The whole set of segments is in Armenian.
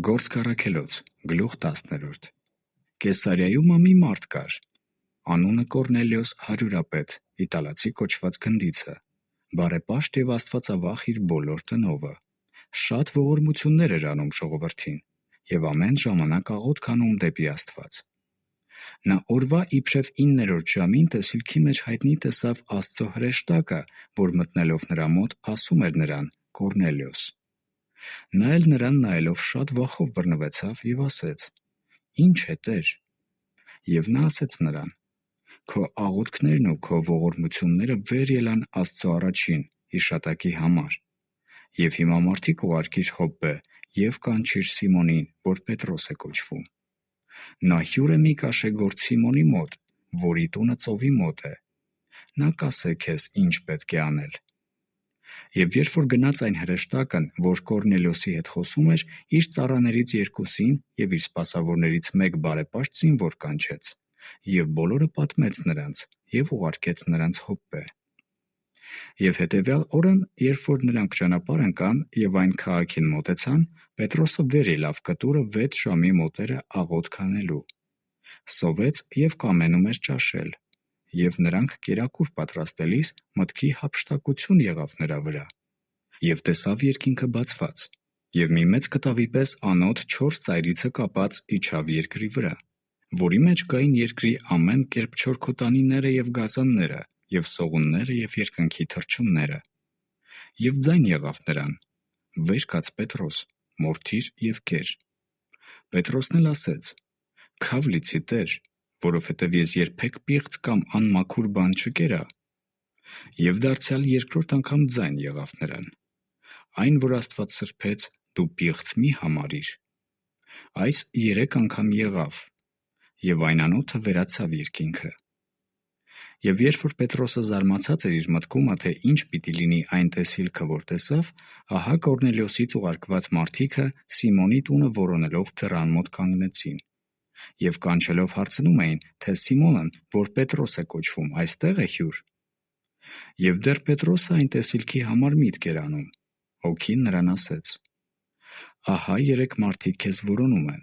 Գործք առաքելոց, գլուխ 10. Կեսարիայում մի մարդ կար, անունը Կոռնելիոս հարյուրապետ, իտալացի կոչված գնդիցը, բարեպաշտ և աստվածավախ իր բոլոր տնովը, շատ ողորմություններ էր անում ժողովրդին և ամեն ժամանակ աղոթք անում դեպի Աստված։ Նա օրվա իբրև 9-րդ ժամին տեսիլքի մեջ հայտնի տեսավ Աստծո հրեշտակը, որ մտնելով նրա մոտ ասում էր նրան. «Կոռնելիոս»։ Նա էլ նրան նայելով շատ վախով բռնվեցավ և ասեց. «Ի՞նչ է, Տեր»։ Եվ նա ասեց նրան. «Քո աղոթքներն ու քո ողորմությունները վեր ելան Աստծո առաջին, հիշատակի համար։ Եվ հիմա մարդիկ ուղարկիր Յոպպե և կանչիր Սիմոնին, որ Պետրոս է կոչվում։ Նա հյուր է մի կաշեգործ Սիմոնի մոտ, որի տունը ծովի մոտ է։ Նա կասե քեզ ինչ պետք է անել»։ Եվ երբ որ գնաց այն հրեշտակն, որ Կոռնելիոսի հետ խոսում էր, իր ծառաներից երկուսին և իր սպասավորներից մեկ բարեպաշտ զինվոր կանչեց, և բոլորը պատմեց նրանց և ուղարկեց նրանց Յոպպե։ Եվ հետևյալ օրն, երբ որ նրանք ճանապարհ ընկան և այն քաղաքին մոտեցան, Պետրոսը վեր ելավ կտուրը 6 ժամի մոտերը աղոթք անելու։ Սովեց և կամենում էր ճաշել, և նրանք կերակուր պատրաստելիս մտքի հափշտակություն եղավ նրա վրա։ Եվ տեսավ երկինքը բացված, և մի մեծ կտավի պես անոթ 4 ծայրիցը կապած իջավ երկրի վրա, որի մեջ կային երկրի ամեն կերպ չորքոտանիները և գազանները, և սողունները և երկնքի թռչունները։ Եվ ձայն եղավ նրան. «Վեր կաց, Պետրոս, մորթիր և կեր»։ Պետրոսն էլ ասեց. «Քավ լիցի, Տեր, որովհետև ես երբեք պիղծ կամ անմաքուր բան չկերա»։ Եվ դարձյալ երկրորդ անգամ ձայն եղավ նրան. «Այն, որ Աստված սրբեց, դու պիղծ մի համարիր»։ Այս 3 անգամ եղավ, և այն անոթը վերացավ երկինքը։ Եվ երբ որ Պետրոսը զարմացած էր իր մտքումը, թե ինչ պիտի լինի այն տեսիլքը, որ տեսավ, ահա Կոռնելիոսից ուղարկված մարդիկը Սիմոնի տունը որոնելով դռան մոտ կանգնեցին, և կանչելով հարցնում էին, թե Սիմոնն, որ Պետրոս է կոչվում, այստե՞ղ է հյուր։ Եվ դեռ Պետրոսը այն տեսիլքի համար միտք էր անում, Հոգին նրան ասեց. «Ահա 3 մարդիկ քեզ որոնում են,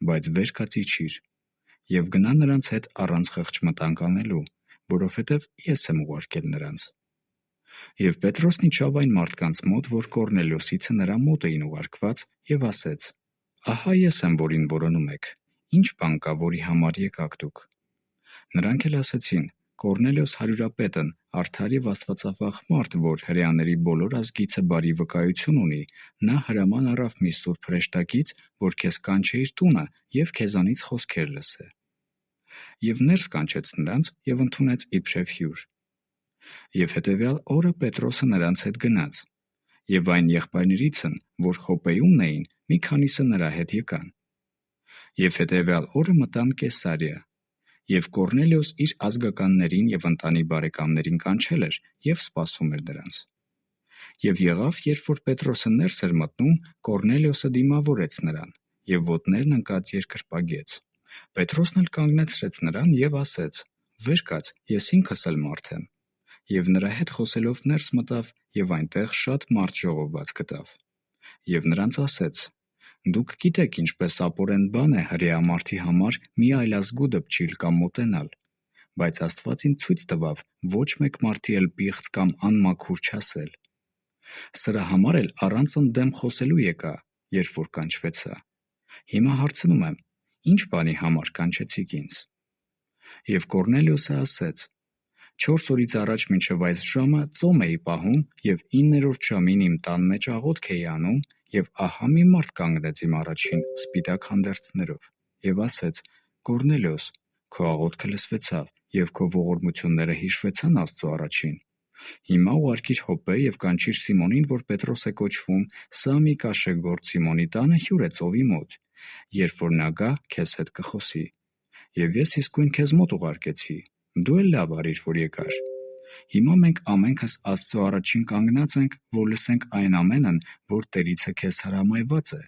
բայց վեր կաց իջիր և գնա նրանց հետ առանց խղճմտանք անելու, որովհետև ես եմ ուղարկել նրանց»։ Եվ Պետրոսն իջավ այն մարդկանց մոտ, որ Կոռնելիոսիցը նրա մոտ էին ուղարկված, և ասեց. «Ահա ես եմ, որին որոնում եք. ի՞նչ բան կա, որի համար եկաք դուք»։ Նրանք էլ ասեցին. «Կոռնելիոս հարյուրապետն արդար և աստվածավախ մարդ, որ հրեաների բոլոր ազգիցը բարի վկայություն ունի, նա հրաման առավ մի սուրբ հրեշտակից, որ քեզ կանչե իր տունը և քեզանից խոսքեր լսե»։ Եվ ներս կանչեց նրանց և ընդունեց իբրև հյուր։ Եվ հետևյալ օրը Պետրոսը նրանց հետ գնաց, և այն եղբայրներիցն, որ Յոպպեում էին, մի քանիսը նրա հետ եկան։ Եվ հետևյալ օրը մտան Կեսարիա, և Կոռնելիոս իր ազգականներին և ընտանի բարեկամներին կանչել էր և սպասում էր նրանց։ Եվ եղավ, երբ որ Պետրոսը ներս էր մտնում, Կոռնելիոսը դիմավորեց նրան և ոտներն ընկած երկրպագեց։ Պետրոսն էլ կանգնեցրեց նրան և ասեց. «Վեր կաց, ես ինքս էլ մարդ եմ»։ Եվ նրա հետ խոսելով ներս մտավ և այնտեղ շատ մարդ ժողովված գտավ։ Եվ նրանց ասեց. «Դուք գիտեք ինչպես ապօրեն բան է հրեա մարդի համար մի այլազգու դպչիլ կամ մոտենալ, բայց Աստված ինձ ցույց տվավ ոչ մեկ մարդի էլ պիղծ կամ անմաքուր չասել։ Սրա համար էլ առանց ընդդեմ խոսելու եկա, երբ որ կանչվեցա։ Հիմա հարցնում եմ. ի՞նչ բանի համար կանչեցիք ինձ»։ Եվ Կոռնելիոսը ասեց. «4 օրից առաջ մինչև այս ժամը ծոմ էի պահում և 9-րդ ժամին իմ տան մեջ աղոթք էի անում, և ահա մի մարդ կանգնեց իմ առաջին սպիտակ հանդերձներով և ասեց. «Կոռնելիոս, քո աղոթքը լսվեցավ, և քո ողորմությունները հիշվեցան Աստծո առաջին։ Հիմա ուղարկիր Յոպպե և կանչիր Սիմոնին, որ Պետրոս է կոչվում, սա մի կաշեգործ Սիմոնի տանը հյուր է ծովի մոտ, երբ որ նա գա, քեզ հետ կխոսի։ Եվ ես իսկույն քեզ մոտ ուղարկեցի, դու էլ լավ արիր, որ եկար։ Հիմա մենք ամենքս Աստծո առաջին կանգնած ենք, որ լսենք այն ամենն, որ Տերիցը քեզ հրամայված է»։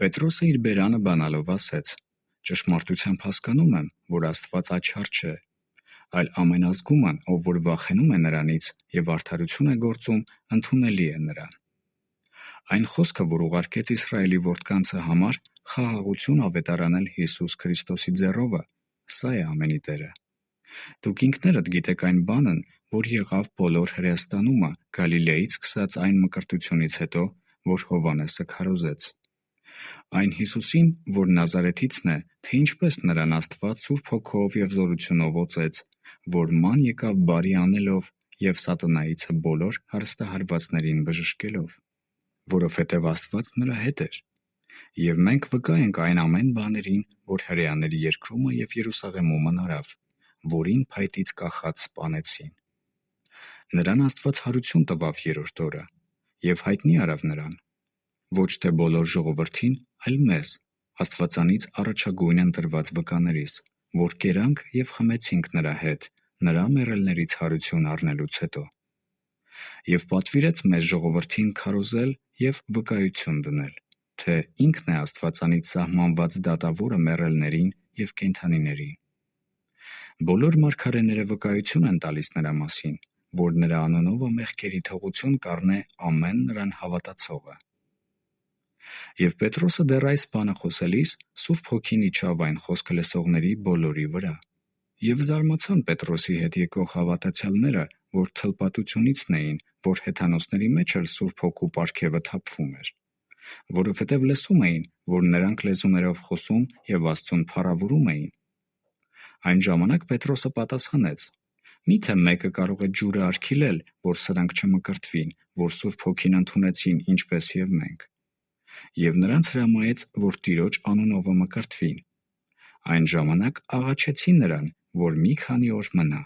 Պետրոսը իր բերանը բանալով ասեց. «Ճշմարտությամբ հասկանում եմ, որ Աստված աչառ չէ, այլ ամեն ազգուման, ով որ վախենում է նրանից և արդարություն է գործում, ընդունելի է նրան»։ Այն խոսքը, որ ուղարկեց Իսրայելի որդկանցը համար խաղաղություն ավետարանել Հիսուս Քրիստոսի ձեռովը, սա է ամենի Տերը։ Դուք ինքներդ գիտեք այն բանն, որ եղավ բոլոր Հրեաստանումը Գալիլեից սկսած այն մկրտությունից հետո, որ Հովհաննեսը քարոզեց։ Այն Հիսուսին, որ Նազարեթիցն է, թե ինչպես նրան Աստված Սուրբ Հոգով և զորությունով օծեց, որ ման եկավ բարի անելով և Սատանայիցը բոլոր հարստահարվածներին բժշկելով, որովհետև Աստված նրա հետ էր։ Եվ մենք վկա ենք այն ամեն բաներին, որ հրեաների երկրումը և Երուսաղեմումը արավ, որին փայտից կախած սպանեցին։ Նրան Աստված հարություն տվավ երրորդ օրը, և հայտնի արավ նրան, ոչ թե բոլոր ժողովրդին, այլ մեզ, Աստվածանից առաջագույն ընտրված վկաներիս, որ կերանք և խմեցինք նրա հետ, նրա մեռելներից հարություն առնելուց հետո։ Եվ պատվիրեց մեզ ժողովրդին քարոզել և վկայություն դնել, թե ինքն է Աստվածանից սահմանված դատավորը մեռելներին և կենդանիներին։ Բոլոր մարգարեները վկայություն են տալիս նրա մասին, որ նրա անունովը մեղքերի թողություն կառնե ամեն նրան հավատացողը։ Եվ Պետրոսը դեռ այս բանը խոսելիս Սուրբ Հոգին իջավ այն խոսքը լսողների բոլորի վրա։ Եվ զարմացան Պետրոսի հետ եկող հավատացյալները, որ թլպատությունիցն էին, որ հեթանոսների մեջ էլ Սուրբ Հոգու պարգևը թափվում էր, որովհետև լսում էին, որ նրանք լեզուներով խոսում և Աստծուն փառավորում էին։ Այն ժամանակ Պետրոսը պատասխանեց. «Մի՞թե մեկը կարող է ջուրը արգիլել, որ սրանք չմկրտվին, որ Սուրբ Հոգին ընդունեցին, ինչպես և մենք»։ Եվ նրանց հրամայեց, որ Տիրոջ անունովը մկրտվին։ Այն ժամանակ աղաչեցին նրան, որ մի քանի օր մնա։